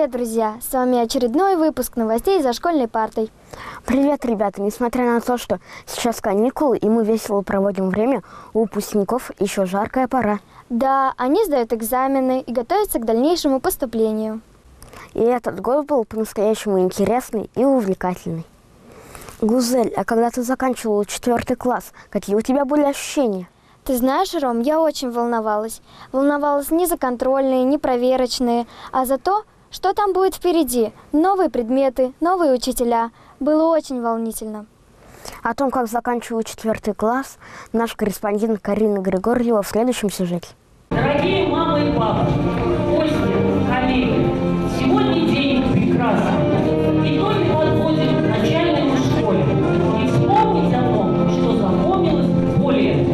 Привет, друзья! С вами очередной выпуск новостей за школьной партой. Привет, ребята! Несмотря на то, что сейчас каникулы и мы весело проводим время, у выпускников еще жаркая пора. Да, они сдают экзамены и готовятся к дальнейшему поступлению. И этот год был по-настоящему интересный и увлекательный. Гузель, а когда ты заканчивала 4 класс, какие у тебя были ощущения? Ты знаешь, Ром, я очень волновалась. Волновалась не за контрольные, не проверочные, а за то, что там будет впереди. Новые предметы, новые учителя. Было очень волнительно. О том, как заканчивала 4 класс, наш корреспондент Карина Григорьева в следующем сюжете. Дорогие мамы и папы, гости, коллеги, сегодня день прекрасный. Итоги подводим к начальной школе. И вспомнить о том, что запомнилось более.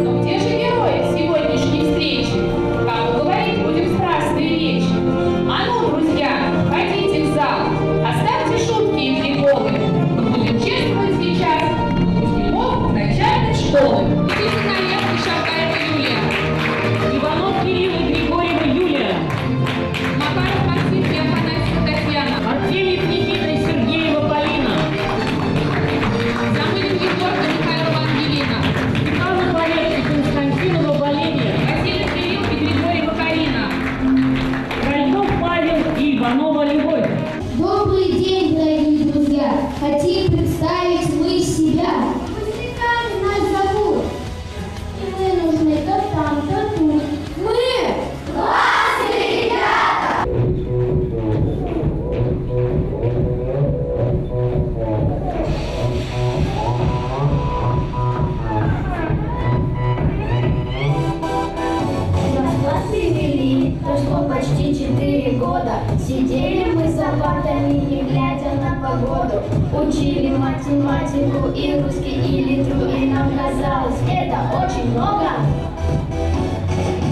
Но где же герои сегодняшней встречи? Кому говорить будем страстные речи? А ну, друзья, ходите в зал, оставьте шутки и приколы. Мы будем чествовать сейчас выпускников начальной школы. Идите наверх, Шапаева Юлия. Иванов Кирилл и Григорьева Юлия. Макаров Максим и Афанасьева Татьяна. Артемьев Никита и Сергеева Полина. Замылин Егор и Михайлова Ангелина. Степанов Олег и Константинова Валерия. Василий Кирилл и Григорьева Карина. Крольцов Павел и Иванова Любовь. Добрый день, дорогие друзья! Хотим представить мы себя. Выпускниками нас зовут. И мы нужны то там, то тут. Мы классные ребята! Нас в класс привели, прошло почти 4 года. Сидели мы за партами, не глядя на погоду. Учили математику и русский, и литру, и нам казалось, это очень много.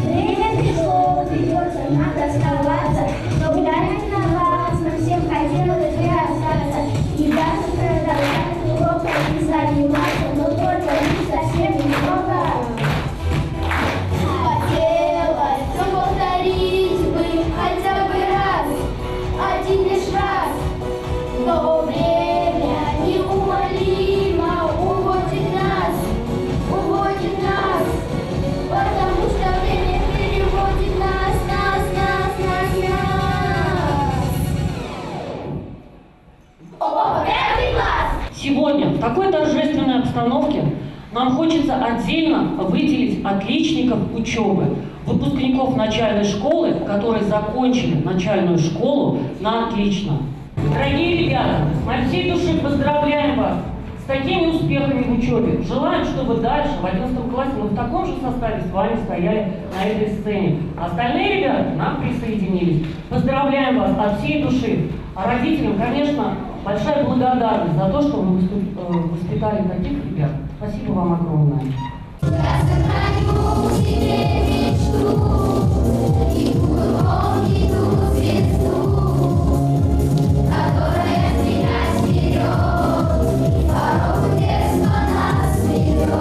Время пришло, придется нам расставаться. Но глядя на вас, нам всем хотелось бы остаться. И даже продолжать уроками заниматься, но только не совсем немного. Хотелось все повторить бы хотя бы раз, один лишь раз. Но время неумолимо уводит нас, потому что время переводит нас. О, 5 класс! Сегодня в такой торжественной обстановке нам хочется отдельно выделить отличников учебы, выпускников начальной школы, которые закончили начальную школу на отлично. Дорогие ребята, от всей души поздравляем вас с такими успехами в учебе. Желаем, чтобы дальше, в 11 классе, мы в таком же составе с вами стояли на этой сцене. А остальные ребята к нам присоединились. Поздравляем вас от всей души. А родителям, конечно, большая благодарность за то, что вы воспитали таких ребят. Спасибо вам огромное. Я сохраню в себе мечту и помню звезду, которая меня вперед, порог детства нас ведет.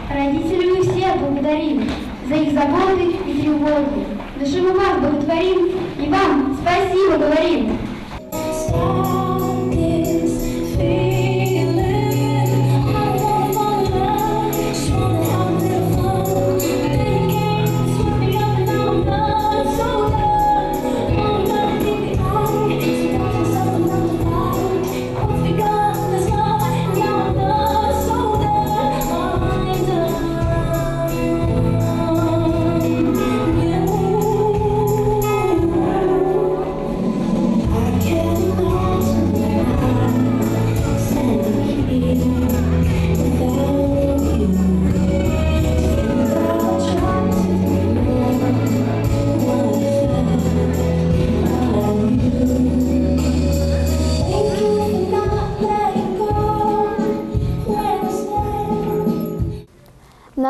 Родителей мы всех благодарим за их заботы и тревоги. Души мы вам благодарим и вам спасибо говорим.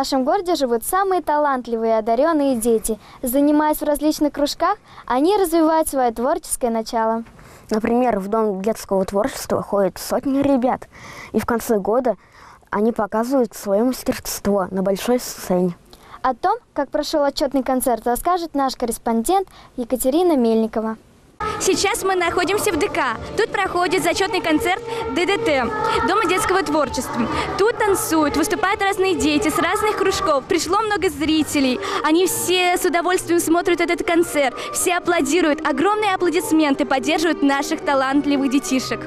нашем городе живут самые талантливые и одаренные дети. Занимаясь в различных кружках, они развивают свое творческое начало. Например, в Дом детского творчества ходят сотни ребят, и в конце года они показывают свое мастерство на большой сцене. О том, как прошел отчетный концерт, расскажет наш корреспондент Екатерина Мельникова. Сейчас мы находимся в ДК. Тут проходит зачетный концерт ДДТ, Дома детского творчества. Тут танцуют, выступают разные дети с разных кружков. Пришло много зрителей. Они все с удовольствием смотрят этот концерт. Все аплодируют. Огромные аплодисменты поддерживают наших талантливых детишек.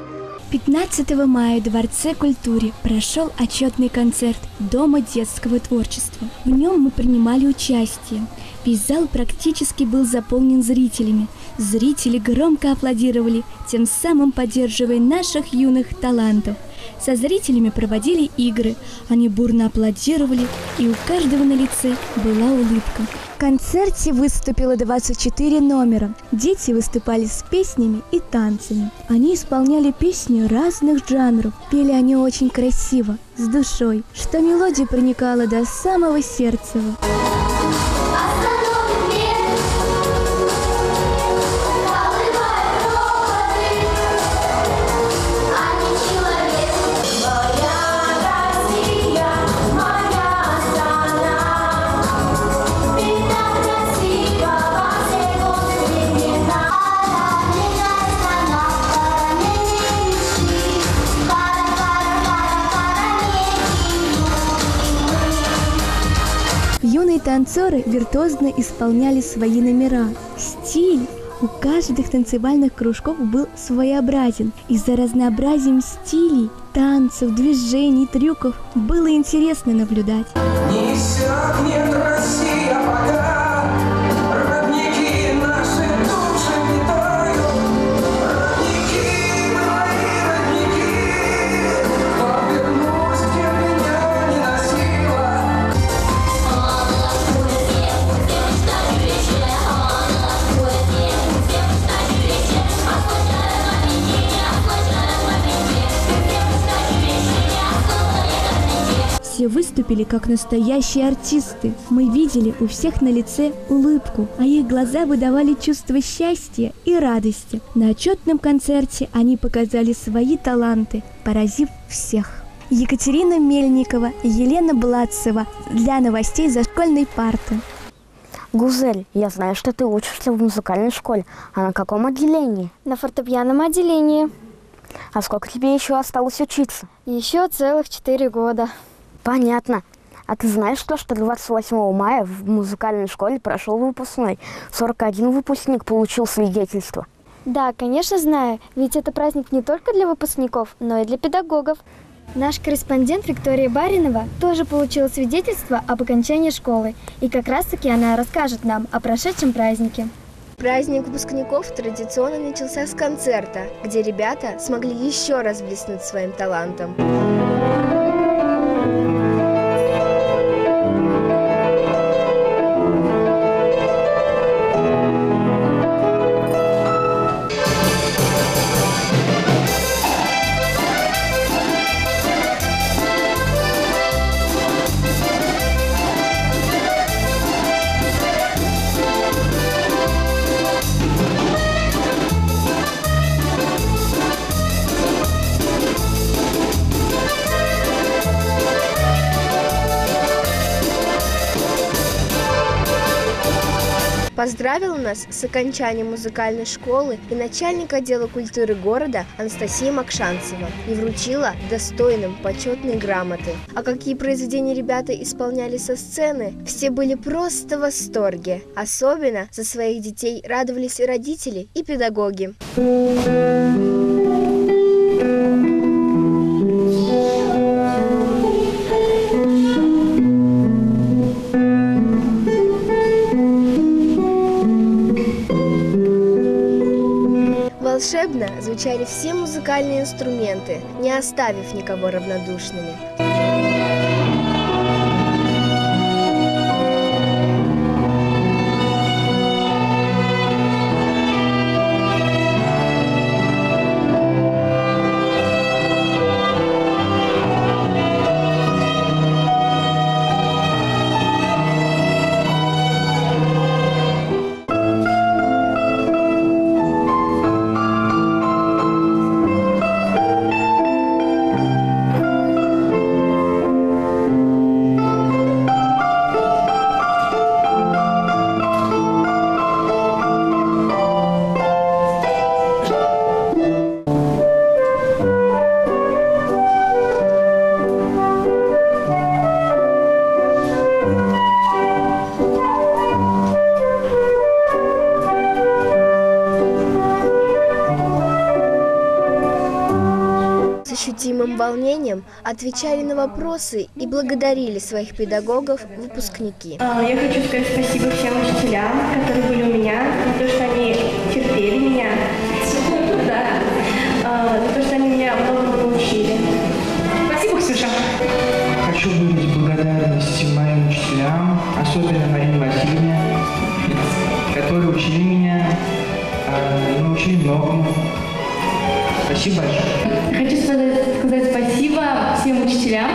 15 мая в Дворце культуры прошел отчетный концерт Дома детского творчества. В нем мы принимали участие. Весь зал практически был заполнен зрителями. Зрители громко аплодировали, тем самым поддерживая наших юных талантов. Со зрителями проводили игры. Они бурно аплодировали, и у каждого на лице была улыбка. В концерте выступило 24 номера. Дети выступали с песнями и танцами. Они исполняли песни разных жанров. Пели они очень красиво, с душой, что мелодия проникала до самого сердца. Юные танцоры виртуозно исполняли свои номера. Стиль у каждых танцевальных кружков был своеобразен. Из-за разнообразия стилей, танцев, движений, трюков было интересно наблюдать. Несет Россия пока, родники наши души витают, родники мои, родники, повернусь, где меня не носила. Все выступили как настоящие артисты. Мы видели у всех на лице улыбку, а их глаза выдавали чувство счастья и радости. На отчетном концерте они показали свои таланты, поразив всех. Екатерина Мельникова, Елена Бладцева для новостей за школьной парты. Гузель, я знаю, что ты учишься в музыкальной школе. А на каком отделении? На фортепианном отделении. А сколько тебе еще осталось учиться? Еще целых 4 года. Понятно. А ты знаешь, что 28 мая в музыкальной школе прошел выпускной? 41 выпускник получил свидетельство. Да, конечно, знаю, ведь это праздник не только для выпускников, но и для педагогов. Наш корреспондент Виктория Баринова тоже получила свидетельство об окончании школы. И как раз-таки она расскажет нам о прошедшем празднике. Праздник выпускников традиционно начался с концерта, где ребята смогли еще раз блеснуть своим талантом. Поздравила нас с окончанием музыкальной школы и начальник отдела культуры города Анастасия Макшанцева и вручила достойным почетные грамоты. А какие произведения ребята исполняли со сцены, все были просто в восторге. Особенно за своих детей радовались и родители, и педагоги. Волшебно звучали все музыкальные инструменты, не оставив никого равнодушными. ощутимым волнением отвечали на вопросы и благодарили своих педагогов выпускники. Я хочу сказать спасибо всем учителям, которые были у меня, за то, что они терпели меня, за то, что они меня многому научили. Спасибо, Ксюша. Хочу выразить благодарность моим учителям, особенно Марине Васильевне, которые учили меня, научили многому. Спасибо большое. Хочу сказать спасибо всем учителям,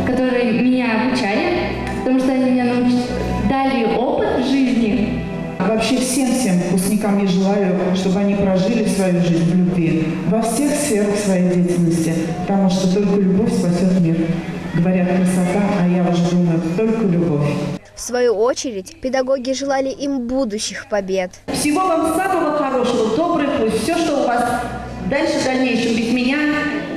которые меня обучали, потому что они меня дали опыт в жизни. Вообще всем выпускникам я желаю, чтобы они прожили свою жизнь в любви во всех сферах своей деятельности, потому что только любовь спасет мир. Говорят, красота, а я уже думаю, только любовь. В свою очередь, педагоги желали им будущих побед. Всего вам самого хорошего, добрый путь. Все, что у вас дальше в дальнейшем без меня,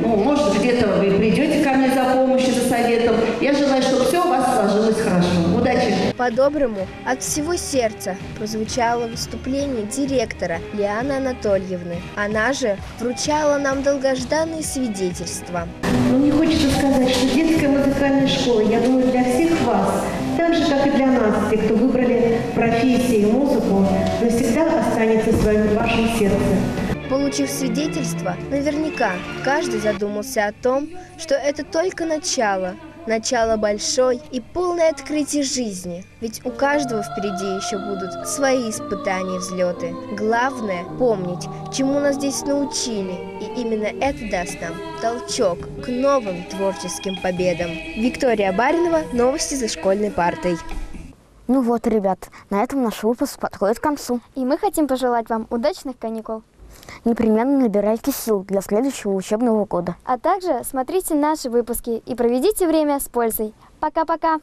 может, где-то вы придете ко мне за помощью, за советом. Я желаю, чтобы все у вас сложилось хорошо. Удачи! По-доброму, от всего сердца прозвучало выступление директора Лианы Анатольевны. Она же вручала нам долгожданные свидетельства. Мне хочется сказать, что детская музыкальная школа, я думаю, для всех вас, так же, как и для нас, те, кто выбрали профессию и музыку, навсегда останется с вами в вашем сердце. Получив свидетельство, наверняка каждый задумался о том, что это только начало большой и полной открытия жизни. Ведь у каждого впереди еще будут свои испытания и взлеты. Главное помнить, чему нас здесь научили, и именно это даст нам толчок к новым творческим победам. Виктория Баринова, новости за школьной партой. Ну вот, ребят, на этом наш выпуск подходит к концу. И мы хотим пожелать вам удачных каникул. Непременно набирайте сил для следующего учебного года. А также смотрите наши выпуски и проведите время с пользой. Пока-пока!